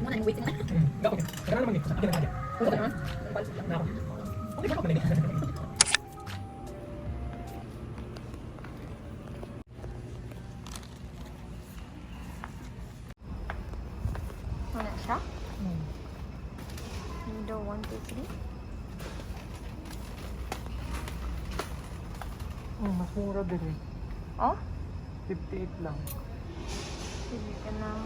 muna yung weight na. Okay. Kaya naman dito. Akin na kaya. Kung naman. Na ako. Okay, baka manigay. Ano siya? Window 1, 2, 3. Mas mura din eh. Oh? 58 lang. Sige ka lang.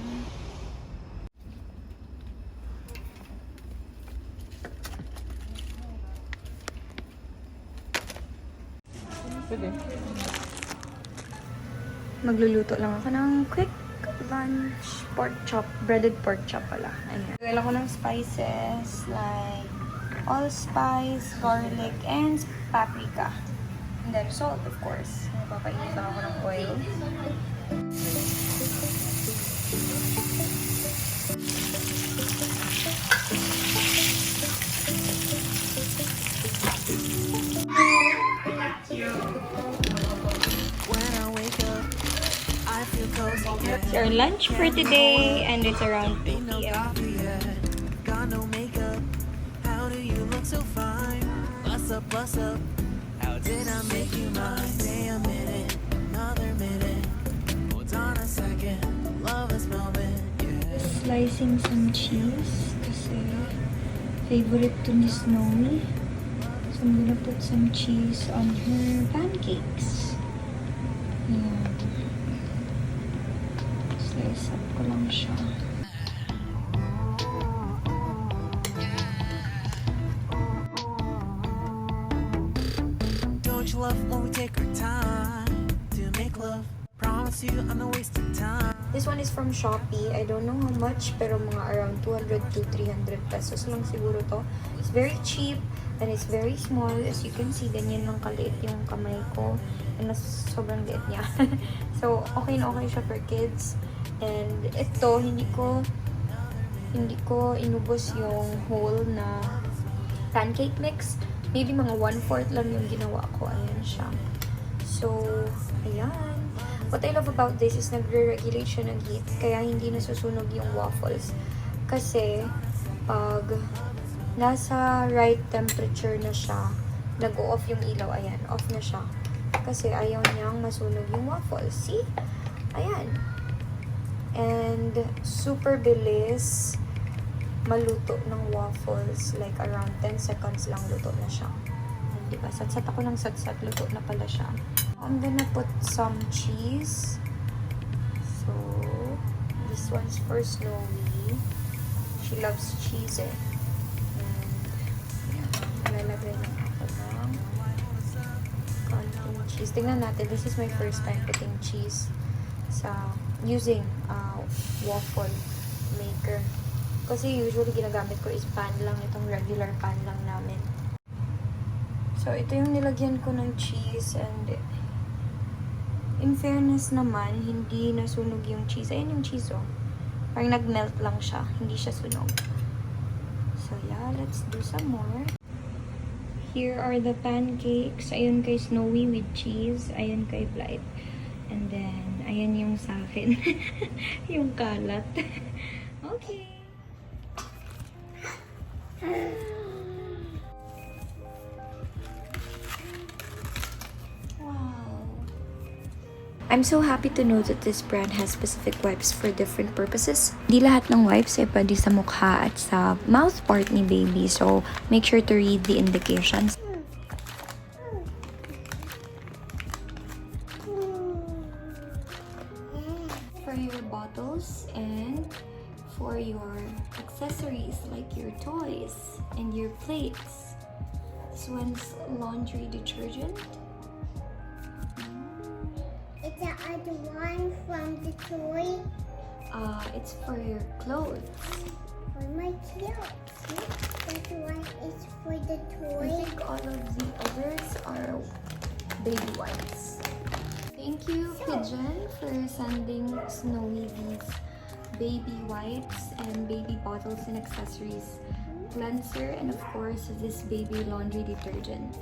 Pwede. Magluluto lang ako ng quick lunch pork chop. Breaded pork chop pala. Ayan. Gawin ako ng spices like allspice, garlic, and paprika. And then salt, of course. Papainit lang ako ng oil. It's our lunch for today, and it's around 2 p.m. Got no makeup. How do you look so fine? Bust up, bust up. How did I make you mine? Stay a minute, another minute. Hold on a second. Love this moment, yeah. Slicing some cheese kasi favorite to ni Snowy. So I'm gonna put some cheese on her pancakes. Ayan. Slice up ko lang siya. Don't you love when we take our time to make love? Promise you I'm not wasting time. This one is from SHOPEE. I don't know how much, pero mga around 200 to 300 pesos lang siguro to. It's very cheap and it's very small. As you can see, ganyan lang kaliit yung kamay ko. And sobrang liit niya. So, okay na okay siya for kids. And ito, hindi ko inubos yung whole na pancake mix. Maybe mga 1/4 lang yung ginawa ko. Ayan siya. So, ayan. What I love about this is nagre-regulate siya ng heat. Kaya hindi nasusunog yung waffles. Kasi, pag nasa right temperature na siya, nag-off yung ilaw. Ayan, off na siya. Kasi ayaw niyang masunog yung waffles. See? Ayan. And super bilis maluto ng waffles. Like around 10 seconds lang luto na siya. And, diba? Satsat ako ng satsat. Luto na pala siya. I'm gonna put some cheese. So, this one's for Snowy. She loves cheese eh. And, yan. Malalagay lang ako ng konting cheese. Tingnan natin. This is my first time putting cheese using waffle maker. Kasi usually ginagamit ko is pan lang. Itong regular pan lang namin. So, ito yung nilagyan ko ng cheese. And in fairness naman, hindi nasunog yung cheese. Ayan yung cheese, oh. Parang nag-melt lang siya. Hindi siya sunog. So, yeah. Let's do some more. Here are the pancakes. Ayun kay Snowy with cheese. Ayun kay Blight. And then, ayan yung sa akin. Yung kalat. Okay. I'm so happy to know that this brand has specific wipes for different purposes. Di lahat ng wipes ay pwede sa mukha at sa mouth part ni baby. So, make sure to read the indications. For your bottles and for your accessories like your toys and your plates. This one's laundry detergent. It's the other one from the toy. It's for your clothes. For my clothes. That one is for the I toy. think all of the others are baby wipes. Thank you, Pigeon, for sending Snowy these baby wipes and baby bottles and accessories. Cleanser and of course this baby laundry detergent.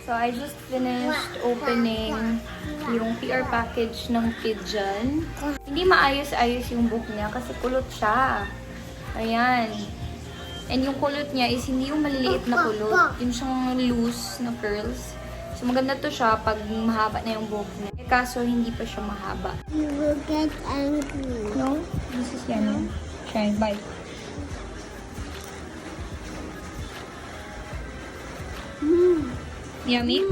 So I just finished opening yung PR package ng Pigeon. Hindi maayos-ayos yung book niya kasi kulot siya. Ayan. And yung kulot niya is hindi yung maliliit na kulot. Yung siyang loose na curls. So, maganda to siya pag mahaba na yung buhok niya. Eh, kaso, hindi pa siya mahaba. You will get angry. No? This is yan. Try. Bye. Yummy?